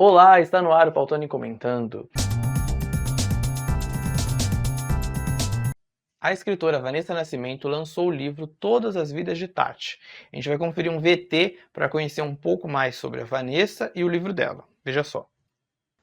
Olá, está no ar o Pautone Comentando. A escritora Vanessa Nascimento lançou o livro Todas as Vidas de Tati. A gente vai conferir um VT para conhecer um pouco mais sobre a Vanessa e o livro dela. Veja só.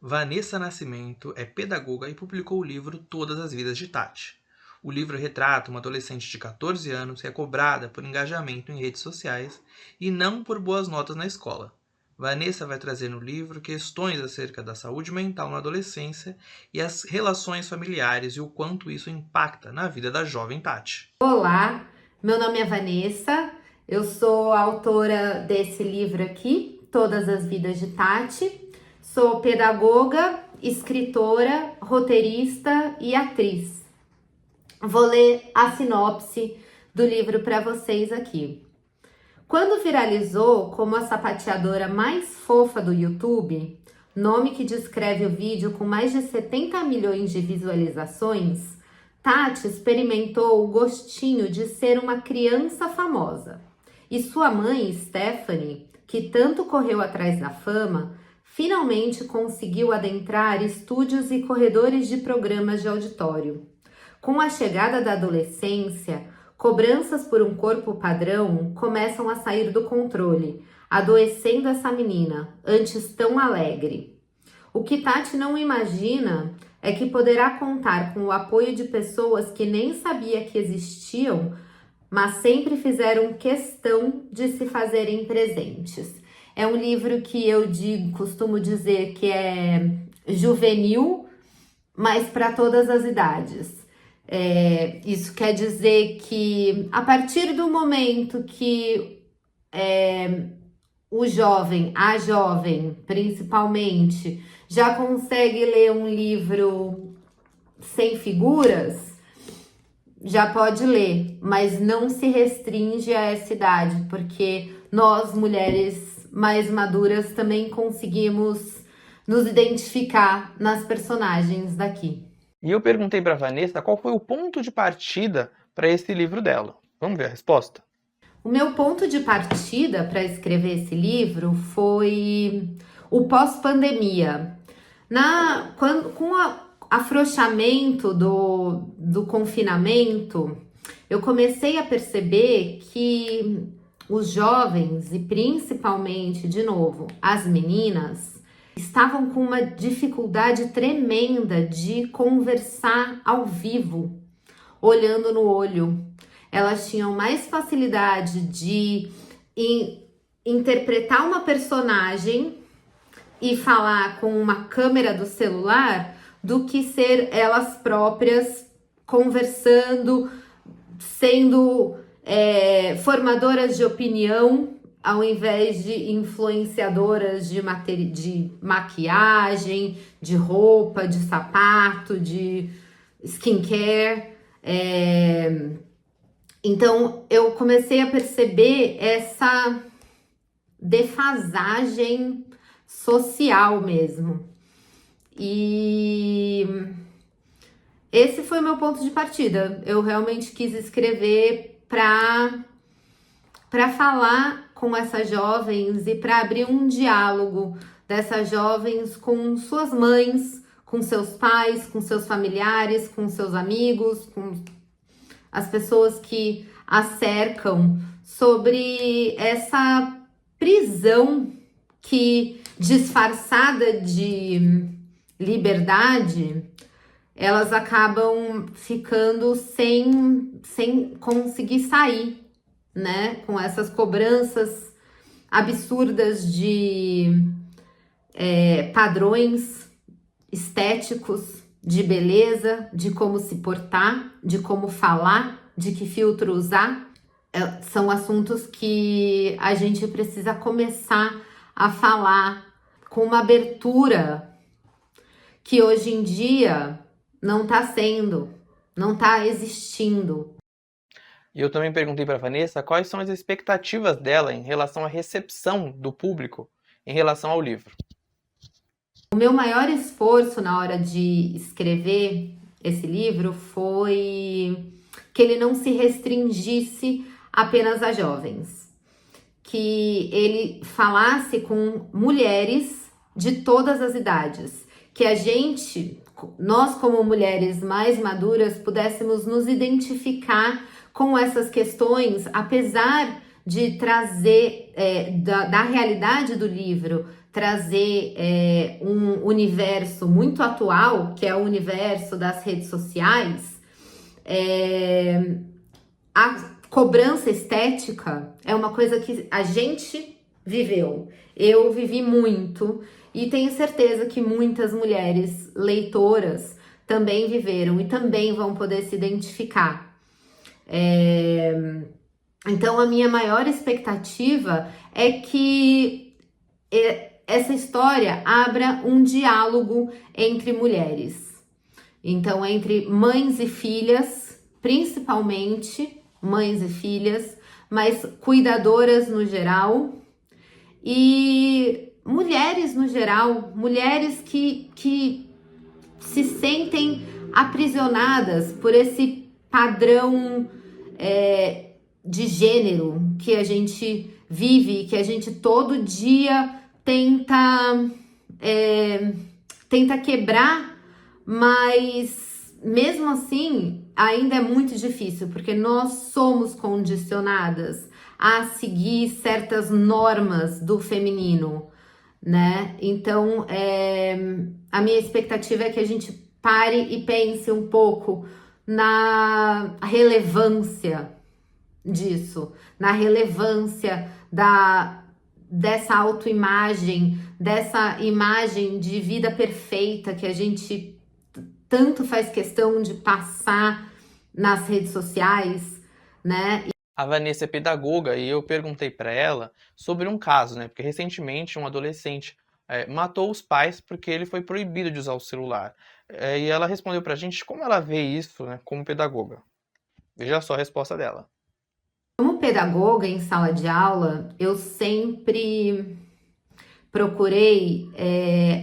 Vanessa Nascimento é pedagoga e publicou o livro Todas as Vidas de Tati. O livro retrata uma adolescente de 14 anos que é cobrada por engajamento em redes sociais e não por boas notas na escola. Vanessa vai trazer no livro questões acerca da saúde mental na adolescência e as relações familiares e o quanto isso impacta na vida da jovem Tati. Olá, meu nome é Vanessa, eu sou autora desse livro aqui, Todas as Vidas de Tati. Sou pedagoga, escritora, roteirista e atriz. Vou ler a sinopse do livro para vocês aqui. Quando viralizou como a sapateadora mais fofa do YouTube, nome que descreve o vídeo com mais de 70 milhões de visualizações, Tati experimentou o gostinho de ser uma criança famosa. E sua mãe, Stephanie, que tanto correu atrás da fama, finalmente conseguiu adentrar estúdios e corredores de programas de auditório. Com a chegada da adolescência, cobranças por um corpo padrão começam a sair do controle, adoecendo essa menina, antes tão alegre. O que Tati não imagina é que poderá contar com o apoio de pessoas que nem sabia que existiam, mas sempre fizeram questão de se fazerem presentes. É um livro que costumo dizer que é juvenil, mas para todas as idades. Isso quer dizer que a partir do momento que o jovem, a jovem principalmente, já consegue ler um livro sem figuras, já pode ler, mas não se restringe a essa idade, porque nós, mulheres mais maduras, também conseguimos nos identificar nas personagens daqui. E eu perguntei para a Vanessa qual foi o ponto de partida para esse livro dela. Vamos ver a resposta? O meu ponto de partida para escrever esse livro foi o pós-pandemia. Com o afrouxamento do confinamento, eu comecei a perceber que os jovens, e principalmente, de novo, as meninas, estavam com uma dificuldade tremenda de conversar ao vivo, olhando no olho. Elas tinham mais facilidade de interpretar uma personagem e falar com uma câmera do celular do que ser elas próprias conversando, sendo formadoras de opinião, ao invés de influenciadoras de maquiagem, de roupa, de sapato, de skincare. Então, eu comecei a perceber essa defasagem social mesmo. E esse foi o meu ponto de partida. Eu realmente quis escrever para falar com essas jovens e para abrir um diálogo dessas jovens com suas mães, com seus pais, com seus familiares, com seus amigos, com as pessoas que a cercam, sobre essa prisão que, disfarçada de liberdade, elas acabam ficando sem conseguir sair, né? Com essas cobranças absurdas de padrões estéticos, de beleza, de como se portar, de como falar, de que filtro usar. São assuntos que a gente precisa começar a falar com uma abertura que hoje em dia não está não está existindo. E eu também perguntei para a Vanessa quais são as expectativas dela em relação à recepção do público em relação ao livro. O meu maior esforço na hora de escrever esse livro foi que ele não se restringisse apenas a jovens, que ele falasse com mulheres de todas as idades, que nós como mulheres mais maduras, pudéssemos nos identificar com essas questões, apesar de trazer da realidade do livro, trazer um universo muito atual, que é o universo das redes sociais. A cobrança estética é uma coisa que a gente viveu. Eu vivi muito e tenho certeza que muitas mulheres leitoras também viveram e também vão poder se identificar. Então, a minha maior expectativa é que essa história abra um diálogo entre mulheres. Então, entre mães e filhas, principalmente mães e filhas, mas cuidadoras no geral e mulheres no geral, mulheres que se sentem aprisionadas por esse padrão de gênero que a gente vive, que a gente todo dia tenta quebrar, mas mesmo assim ainda é muito difícil, porque nós somos condicionadas a seguir certas normas do feminino, né? Então, a minha expectativa é que a gente pare e pense um pouco na relevância disso, na relevância dessa autoimagem, dessa imagem de vida perfeita que a gente tanto faz questão de passar nas redes sociais, né? A Vanessa é pedagoga e eu perguntei para ela sobre um caso, né? Porque recentemente um adolescente matou os pais porque ele foi proibido de usar o celular. E ela respondeu pra gente como ela vê isso, né, como pedagoga. Veja só a resposta dela. Como pedagoga em sala de aula, eu sempre procurei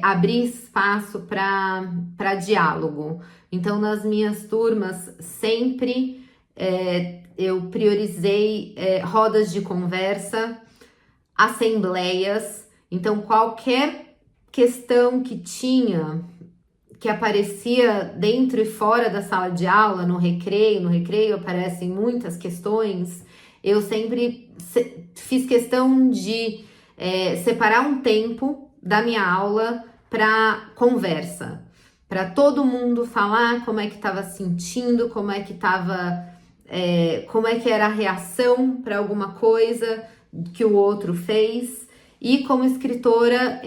abrir espaço para diálogo. Então, nas minhas turmas, sempre eu priorizei rodas de conversa, assembleias. Então, qualquer questão que aparecia dentro e fora da sala de aula, no recreio aparecem muitas questões, eu sempre fiz questão de separar um tempo da minha aula para conversa, para todo mundo falar como é que estava sentindo, como é que era a reação para alguma coisa que o outro fez. E como escritora,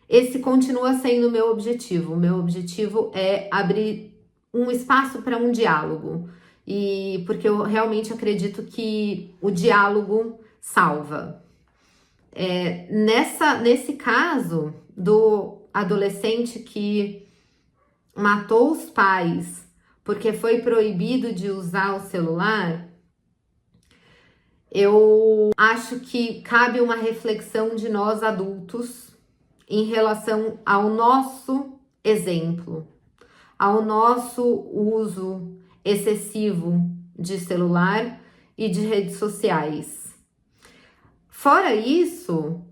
esse continua sendo o meu objetivo. O meu objetivo é abrir um espaço para um diálogo. E porque eu realmente acredito que o diálogo salva. Nesse caso do adolescente que matou os pais porque foi proibido de usar o celular, eu acho que cabe uma reflexão de nós adultos em relação ao nosso exemplo, ao nosso uso excessivo de celular e de redes sociais. Fora isso,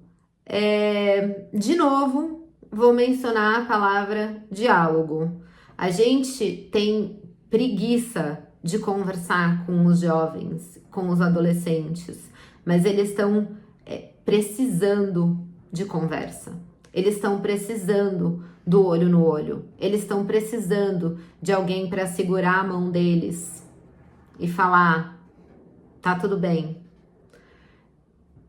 de novo, vou mencionar a palavra diálogo. A gente tem preguiça de conversar com os jovens, com os adolescentes, mas eles estão precisando de conversa. Eles estão precisando do olho no olho. Eles estão precisando de alguém para segurar a mão deles e falar: tá tudo bem.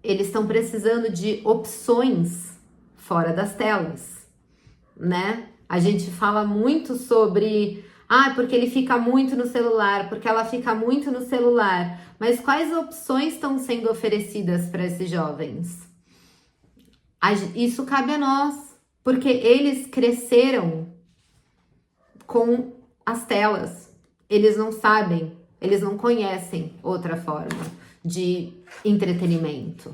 Eles estão precisando de opções fora das telas, né? A gente fala muito sobre porque ele fica muito no celular, porque ela fica muito no celular. Mas quais opções estão sendo oferecidas para esses jovens? Isso cabe a nós, porque eles cresceram com as telas. Eles não sabem, eles não conhecem outra forma de entretenimento.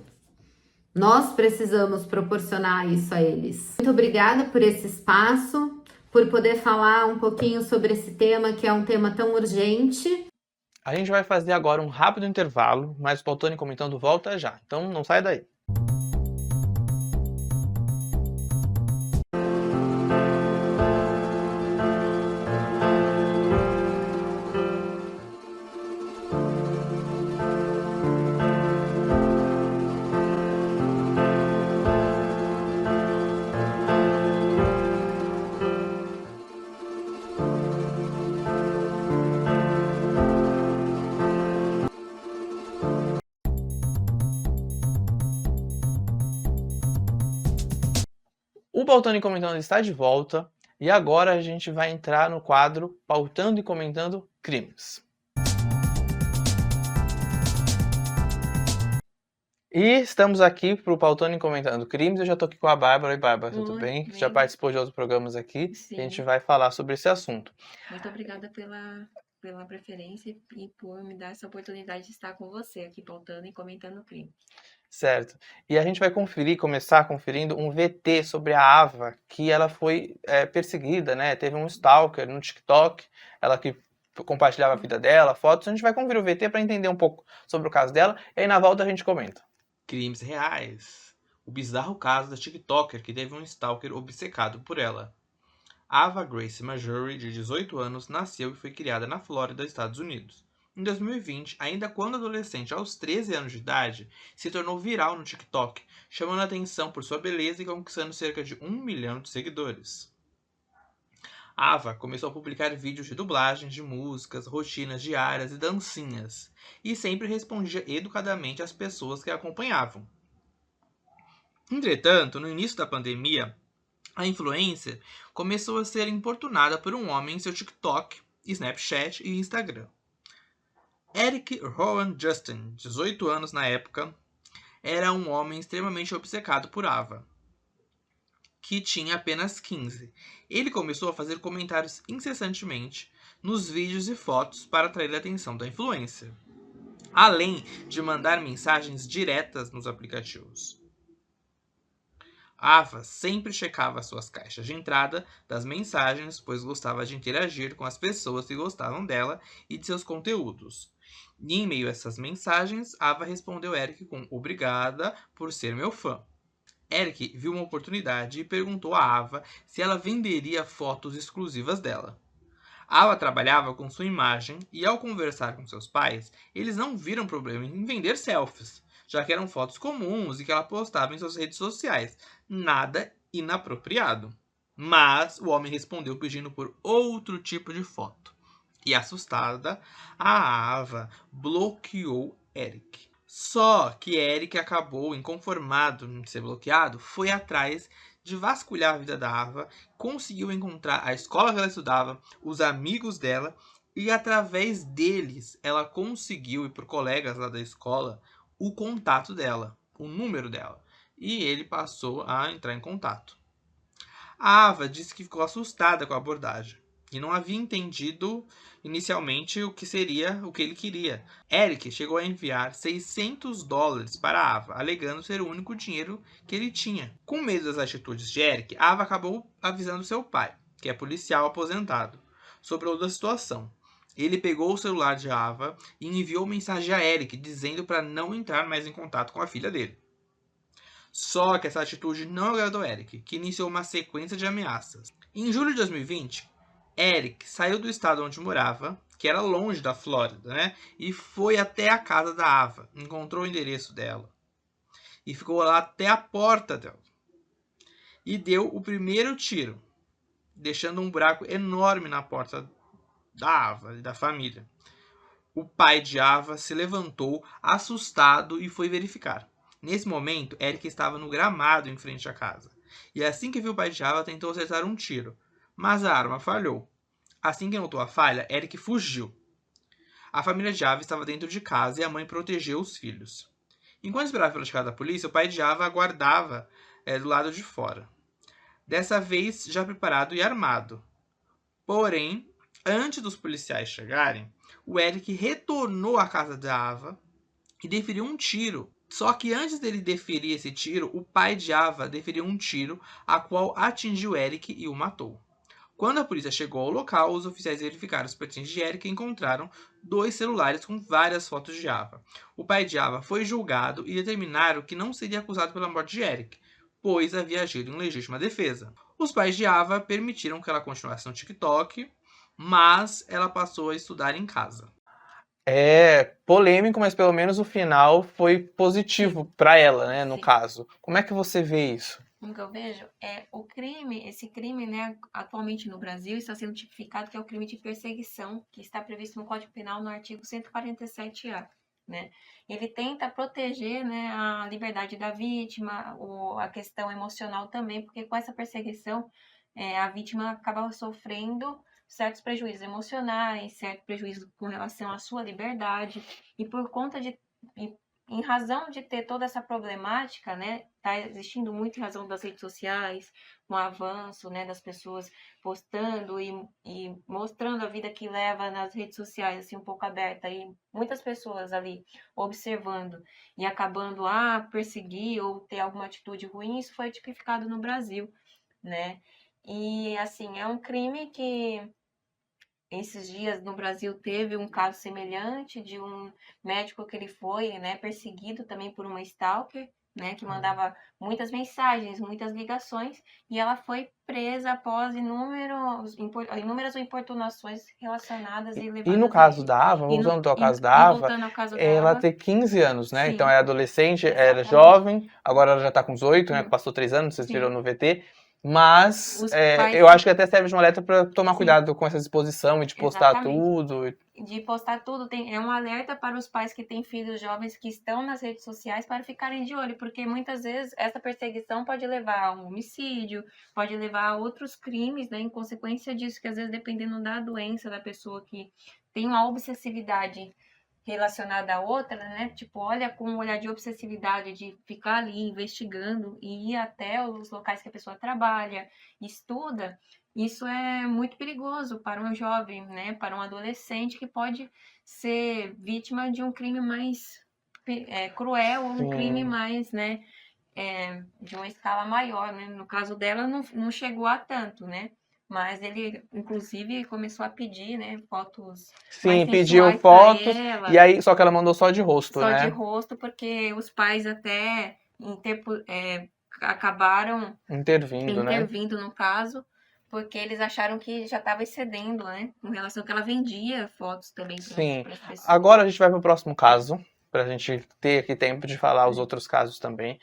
Nós precisamos proporcionar isso a eles. Muito obrigada por esse espaço, por poder falar um pouquinho sobre esse tema, que é um tema tão urgente. A gente vai fazer agora um rápido intervalo, mas o Pautone Comentando volta já, então não sai daí. O Pautando e Comentando está de volta e agora a gente vai entrar no quadro Pautando e Comentando Crimes. E estamos aqui para o Pautando e Comentando Crimes. Eu já estou aqui com a Bárbara. Oi, Bárbara, tudo Oi, bem? Você já bem. participou de outros programas aqui e a gente Sim, vai falar sobre esse assunto. muito obrigada pela preferência e por me dar essa oportunidade de estar com você aqui pautando e comentando o crime. Certo. E a gente vai começar conferindo um VT sobre a Ava, que ela foi perseguida, né? Teve um stalker no TikTok, ela que compartilhava a vida dela, fotos. A gente vai conferir o VT para entender um pouco sobre o caso dela e aí na volta a gente comenta. Crimes reais. O bizarro caso da TikToker que teve um stalker obcecado por ela. Ava Grace Marjorie, de 18 anos, nasceu e foi criada na Flórida, Estados Unidos. Em 2020, ainda quando adolescente aos 13 anos de idade, se tornou viral no TikTok, chamando a atenção por sua beleza e conquistando cerca de 1 milhão de seguidores. Ava começou a publicar vídeos de dublagens de músicas, rotinas diárias e dancinhas, e sempre respondia educadamente às pessoas que a acompanhavam. Entretanto, no início da pandemia, a influencer começou a ser importunada por um homem em seu TikTok, Snapchat e Instagram. Eric Rowan Justin, 18 anos na época, era um homem extremamente obcecado por Ava, que tinha apenas 15. Ele começou a fazer comentários incessantemente nos vídeos e fotos para atrair a atenção da influencer, além de mandar mensagens diretas nos aplicativos. Ava sempre checava suas caixas de entrada das mensagens, pois gostava de interagir com as pessoas que gostavam dela e de seus conteúdos. E em meio a essas mensagens, Ava respondeu Eric com "Obrigada por ser meu fã". Eric viu uma oportunidade e perguntou a Ava se ela venderia fotos exclusivas dela. Ava trabalhava com sua imagem e, ao conversar com seus pais, eles não viram problema em vender selfies, já que eram fotos comuns e que ela postava em suas redes sociais. Nada inapropriado. Mas o homem respondeu pedindo por outro tipo de foto. E, assustada, a Ava bloqueou Eric. Só que Eric acabou, inconformado em ser bloqueado, foi atrás de vasculhar a vida da Ava, conseguiu encontrar a escola que ela estudava, os amigos dela, e através deles ela conseguiu ir por colegas lá da escola o contato dela, o número dela. E ele passou a entrar em contato. A Ava disse que ficou assustada com a abordagem e não havia entendido inicialmente o que ele queria. Eric chegou a enviar $600 para a Ava, alegando ser o único dinheiro que ele tinha. Com medo das atitudes de Eric, a Ava acabou avisando seu pai, que é policial aposentado, sobre toda a situação. Ele pegou o celular de Ava e enviou mensagem a Eric dizendo para não entrar mais em contato com a filha dele. Só que essa atitude não agradou Eric, que iniciou uma sequência de ameaças. Em julho de 2020, Eric saiu do estado onde morava, que era longe da Flórida, né? E foi até a casa da Ava, encontrou o endereço dela e ficou lá até a porta dela. E deu o primeiro tiro, deixando um buraco enorme na porta da Ava e da família. O pai de Ava se levantou, assustado, e foi verificar. Nesse momento, Eric estava no gramado em frente à casa. E assim que viu o pai de Ava, tentou acertar um tiro, mas a arma falhou. Assim que notou a falha, Eric fugiu. A família de Ava estava dentro de casa e a mãe protegeu os filhos. Enquanto esperava pela chegada da polícia, o pai de Ava aguardava do lado de fora. Dessa vez, já preparado e armado. Porém, antes dos policiais chegarem, o Eric retornou à casa da Ava e deferiu um tiro. Só que antes dele deferir esse tiro, o pai de Ava deferiu um tiro, a qual atingiu Eric e o matou. Quando a polícia chegou ao local, os oficiais verificaram os pertences de Eric e encontraram 2 celulares com várias fotos de Ava. O pai de Ava foi julgado e determinaram que não seria acusado pela morte de Eric, pois havia agido em legítima defesa. Os pais de Ava permitiram que ela continuasse no TikTok, mas ela passou a estudar em casa. É polêmico, mas pelo menos o final foi positivo para ela, né, no Sim. caso. Como é que você vê isso? Como que eu vejo, esse crime, né, atualmente no Brasil está sendo tipificado que é o crime de perseguição, que está previsto no Código Penal no artigo 147-A. né? Ele tenta proteger, né, a liberdade da vítima, a questão emocional também, porque com essa perseguição, a vítima acaba sofrendo certos prejuízos emocionais, certo prejuízo com relação à sua liberdade, e por conta de, em razão de ter toda essa problemática, né, tá existindo muito em razão das redes sociais, um avanço, né, das pessoas postando e mostrando a vida que leva nas redes sociais, assim, um pouco aberta, e muitas pessoas ali observando e acabando a perseguir ou ter alguma atitude ruim, isso foi tipificado no Brasil, né? E, assim, é um crime que esses dias no Brasil teve um caso semelhante de um médico que ele foi, né, perseguido também por uma stalker, né, que mandava muitas mensagens, muitas ligações, e ela foi presa após inúmeras importunações relacionadas e E no levadas a caso isso. da Ava, E, no, voltando ao e, caso da e Ava, voltando ao caso ela dela, tem 15 anos, né? Então sim, é adolescente, era exatamente. jovem, agora ela já tá com 18, né? Sim, Passou 3 anos, vocês viram sim. no VT. Mas Os pais, eu acho que até serve de um alerta para tomar sim, cuidado com essa exposição e de postar exatamente. tudo. De postar tudo, é um alerta para os pais que têm filhos jovens que estão nas redes sociais para ficarem de olho, porque muitas vezes essa perseguição pode levar a um homicídio, pode levar a outros crimes, né, em consequência disso, que às vezes dependendo da doença da pessoa que tem uma obsessividade relacionada a outra, né, tipo, olha com um olhar de obsessividade, de ficar ali investigando e ir até os locais que a pessoa trabalha, estuda, isso é muito perigoso para um jovem, né, para um adolescente que pode ser vítima de um crime mais cruel, ou um crime Sim, mais, né, de uma escala maior, né? No caso dela, não chegou a tanto, né? Mas ele, inclusive, começou a pedir, né, fotos mais sim, pediu sensuais para fotos, e ela, aí, só que ela mandou só de rosto, só de né? rosto, porque os pais até acabaram Intervindo, né? intervindo no caso, porque eles acharam que já estava excedendo, né? Com relação a que ela vendia fotos também Sim. para as pessoas. Agora a gente vai para o próximo caso, para a gente ter aqui tempo de falar os outros casos também,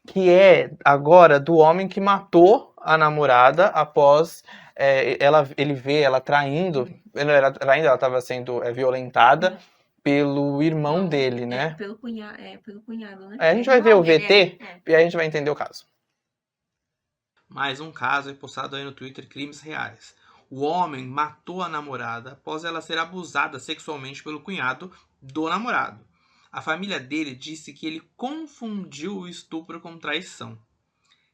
que é agora do homem que matou a namorada após ele ver ela traindo, ele era traindo, ela estava sendo violentada pelo irmão Não, dele, né? pelo cunhado, né? A É gente vai ver irmão o dele, VT e aí a gente vai entender o caso. Mais um caso é postado aí no Twitter, crimes reais. O homem matou a namorada após ela ser abusada sexualmente pelo cunhado do namorado. A família dele disse que ele confundiu o estupro com traição.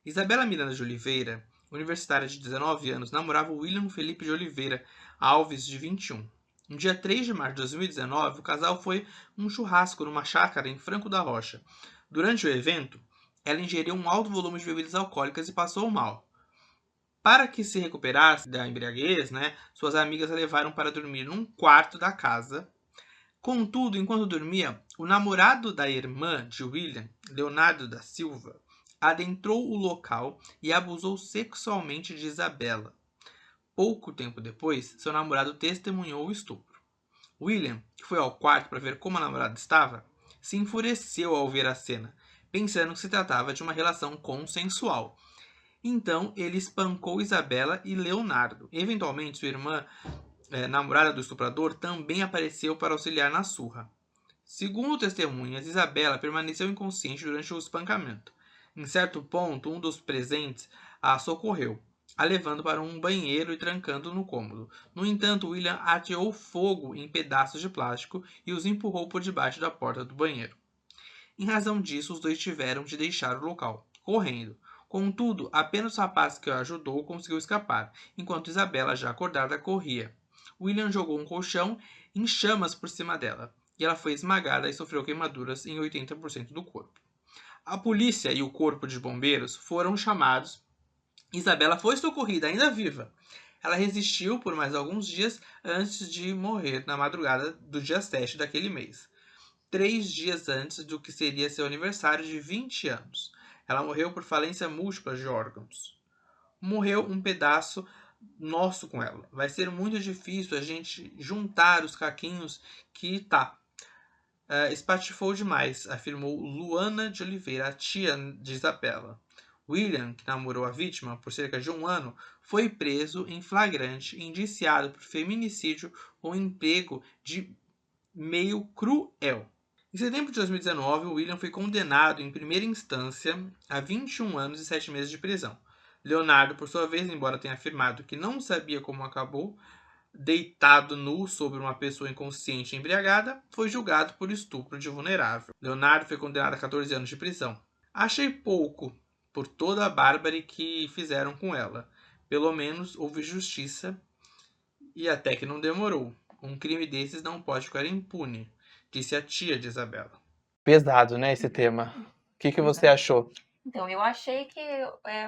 Isabela Miranda de Oliveira, universitária de 19 anos, namorava William Felipe de Oliveira Alves, de 21. No dia 3 de março de 2019, o casal foi um churrasco numa chácara em Franco da Rocha. Durante o evento, ela ingeriu um alto volume de bebidas alcoólicas e passou mal. Para que se recuperasse da embriaguez, suas amigas a levaram para dormir num quarto da casa. Contudo, enquanto dormia, o namorado da irmã de William, Leonardo da Silva, adentrou o local e abusou sexualmente de Isabela. Pouco tempo depois, seu namorado testemunhou o estupro. William, que foi ao quarto para ver como a namorada estava, se enfureceu ao ver a cena, pensando que se tratava de uma relação consensual. Então, ele espancou Isabela e Leonardo. Eventualmente, sua irmã, namorada do estuprador, também apareceu para auxiliar na surra. Segundo testemunhas, Isabela permaneceu inconsciente durante o espancamento. Em certo ponto, um dos presentes a socorreu, a levando para um banheiro e trancando no cômodo. No entanto, William ateou fogo em pedaços de plástico e os empurrou por debaixo da porta do banheiro. Em razão disso, os dois tiveram de deixar o local, correndo. Contudo, apenas o rapaz que o ajudou conseguiu escapar, enquanto Isabela, já acordada, corria. William jogou um colchão em chamas por cima dela, e ela foi esmagada e sofreu queimaduras em 80% do corpo. A polícia e o corpo de bombeiros foram chamados. Isabela foi socorrida ainda viva. Ela resistiu por mais alguns dias antes de morrer na madrugada do dia 7 daquele mês, 3 dias antes do que seria seu aniversário de 20 anos. Ela morreu por falência múltipla de órgãos. Morreu um pedaço nosso com ela. Vai ser muito difícil a gente juntar os caquinhos que espatifou demais, afirmou Luana de Oliveira, a tia de Isabela. William, que namorou a vítima por cerca de 1 ano, foi preso em flagrante e indiciado por feminicídio com emprego de meio cruel. Em setembro de 2019, William foi condenado em primeira instância a 21 anos e 7 meses de prisão. Leonardo, por sua vez, embora tenha afirmado que não sabia como acabou, deitado nu sobre uma pessoa inconsciente e embriagada, foi julgado por estupro de vulnerável. Leonardo foi condenado a 14 anos de prisão. Achei pouco por toda a bárbare que fizeram com ela. Pelo menos houve justiça e até que não demorou. Um crime desses não pode ficar impune, disse a tia de Isabela. Pesado, né, esse tema. O que você achou? Então, eu achei que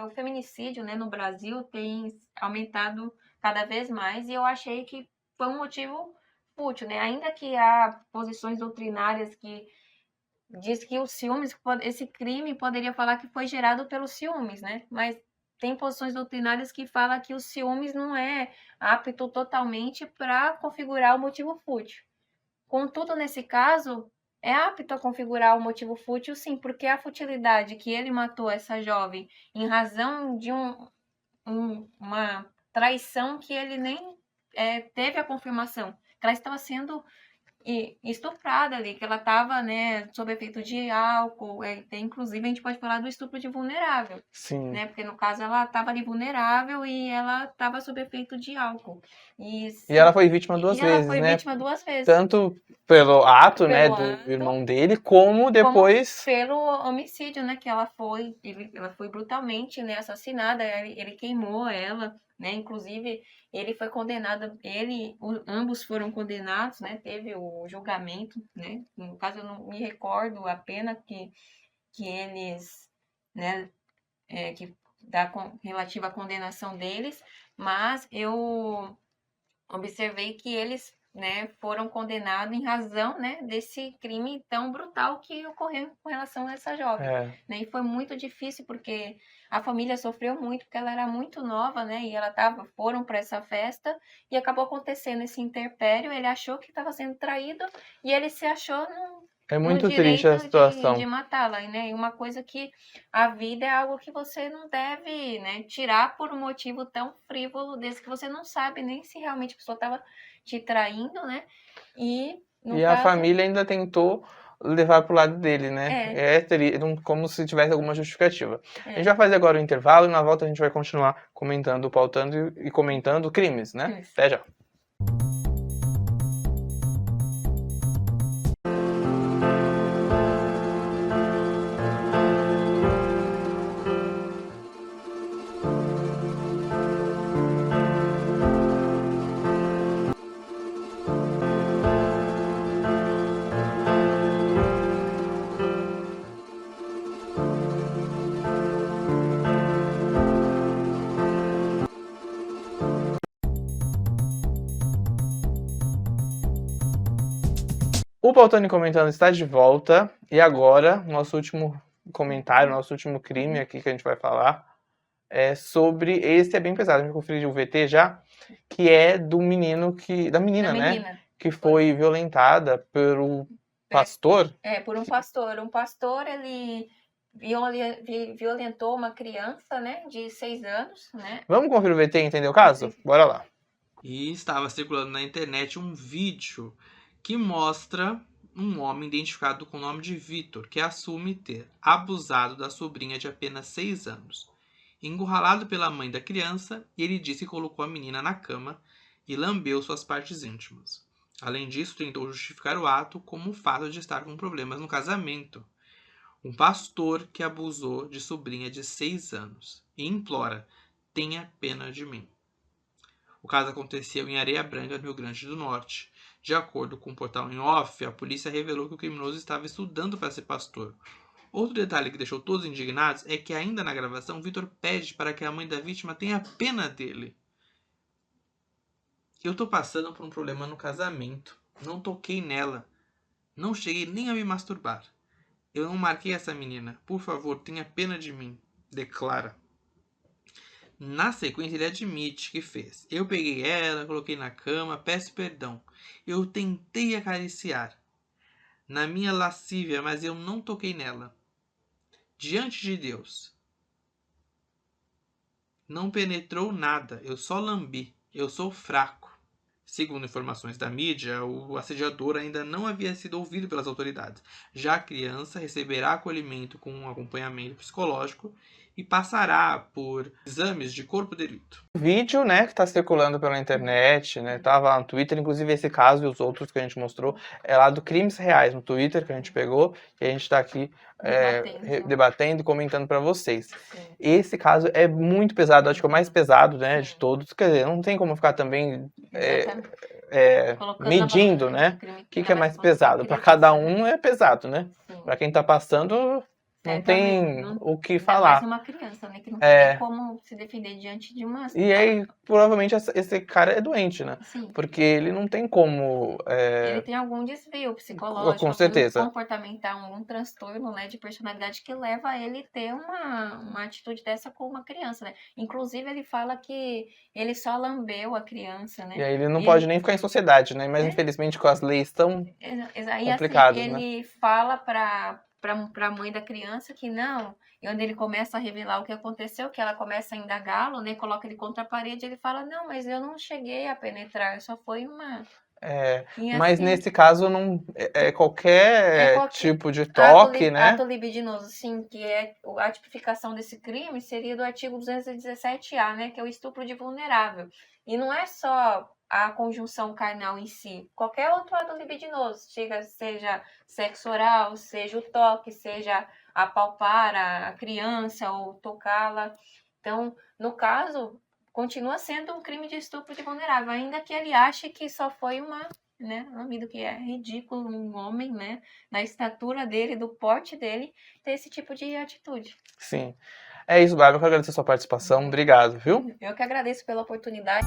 o feminicídio, né, no Brasil tem aumentado cada vez mais e eu achei que foi um motivo fútil, né? Ainda que há posições doutrinárias que diz que os ciúmes, esse crime poderia falar que foi gerado pelos ciúmes, né? Mas tem posições doutrinárias que falam que os ciúmes não é apto totalmente para configurar o motivo fútil. Contudo, nesse caso, é apto a configurar o motivo fútil, sim, porque a futilidade que ele matou essa jovem em razão de uma traição que ele nem teve a confirmação, que ela estava sendo estuprada ali, que ela estava, né, sob efeito de álcool, inclusive a gente pode falar do estupro de vulnerável, Sim. né, porque no caso ela estava ali vulnerável e ela estava sob efeito de álcool. E ela foi vítima duas vezes, ela foi né? vítima duas vezes. Tanto pelo ato, né, do irmão dele, como depois... pelo homicídio, né, que ela foi brutalmente, né, assassinada, ele queimou ela, né, inclusive ele foi condenado, ambos foram condenados, né, teve o julgamento, né, no caso eu não me recordo a pena que eles, né, relativa à condenação deles, mas eu observei que eles, né, foram condenados em razão, né, desse crime tão brutal que ocorreu com relação a essa jovem. Né? E foi muito difícil porque a família sofreu muito porque ela era muito nova, né, e foram para essa festa e acabou acontecendo esse interpério. Ele achou que estava sendo traído e ele se achou É muito no triste direito a situação. de matá-la, né? E uma coisa que a vida é algo que você não deve, né, tirar por um motivo tão frívolo desse que você não sabe nem se realmente a pessoa estava te traindo, né? E a família ainda tentou levar pro lado dele, né? Como se tivesse alguma justificativa. A gente vai fazer agora o intervalo e na volta a gente vai continuar comentando, pautando e comentando crimes, né? Isso. Até já. O Pautando e Comentando está de volta. E agora, nosso último comentário, nosso último crime aqui que a gente vai falar é sobre... Esse é bem pesado, a gente vai conferir o VT já, que é do menino da menina, né? Que foi violentada por um pastor. Por um pastor. Um pastor, ele violentou uma criança, né, de 6 anos, né? Vamos conferir o VT e entender o caso? Bora lá. E estava circulando na internet um vídeo que mostra um homem identificado com o nome de Vitor, que assume ter abusado da sobrinha de apenas 6 anos. Encurralado pela mãe da criança, ele disse que colocou a menina na cama e lambeu suas partes íntimas. Além disso, tentou justificar o ato como o fato de estar com problemas no casamento. Um pastor que abusou de sobrinha de 6 anos e implora: tenha pena de mim. O caso aconteceu em Areia Branca, no Rio Grande do Norte. De acordo com o portal em off, a polícia revelou que o criminoso estava estudando para ser pastor. Outro detalhe que deixou todos indignados é que ainda na gravação, Vitor pede para que a mãe da vítima tenha pena dele. Eu tô passando por um problema no casamento. Não toquei nela. Não cheguei nem a me masturbar. Eu não marquei essa menina. Por favor, tenha pena de mim, declara. Na sequência, ele admite que fez. Eu peguei ela, coloquei na cama, peço perdão. Eu tentei acariciar na minha lascívia, mas eu não toquei nela. Diante de Deus, não penetrou nada, eu só lambi. Eu sou fraco. Segundo informações da mídia, o assediador ainda não havia sido ouvido pelas autoridades. Já a criança receberá acolhimento com um acompanhamento psicológico e passará por exames de corpo de delito. O vídeo, né, que está circulando pela internet, né, tava lá no Twitter, inclusive esse caso e os outros que a gente mostrou, é lá do Crimes Reais, no Twitter, que a gente pegou, e a gente está aqui debatendo e comentando para vocês. Sim. Esse caso é muito pesado, acho que é o mais pesado, né, de todos, quer dizer, não tem como ficar também medindo, né, o que é mais pesado. Para cada um é pesado, né, para quem está passando... Não tem o que falar. É mais uma criança, né? Que não tem como se defender diante de uma... E aí, provavelmente, esse cara é doente, né? Sim. Porque ele não tem como... Ele tem algum desvio psicológico, com certeza. Comportamental, algum transtorno, né, de personalidade que leva a ele ter uma atitude dessa com uma criança, né? Inclusive, ele fala que ele só lambeu a criança, né? E aí ele não pode nem ficar em sociedade, né? Mas, infelizmente, com as leis tão complicadas, assim, né? Ele fala para a mãe da criança que não, e onde ele começa a revelar o que aconteceu, que ela começa a indagá-lo, né, coloca ele contra a parede, ele fala, não, mas eu não cheguei a penetrar, só foi uma... mas assim, nesse caso não qualquer tipo de toque, né? Ato libidinoso, sim, que é a tipificação desse crime seria do artigo 217-A, né, que é o estupro de vulnerável. E não é só a conjunção carnal em si, qualquer outro ato libidinoso, seja sexo oral, seja o toque, seja apalpar a criança ou tocá-la. Então, no caso, continua sendo um crime de estupro de vulnerável, ainda que ele ache que só foi lambido, que é ridículo um homem, né, da estatura dele, do porte dele, ter esse tipo de atitude. Sim. É isso, Bárbara, eu quero agradecer a sua participação. Obrigado, viu? Eu que agradeço pela oportunidade.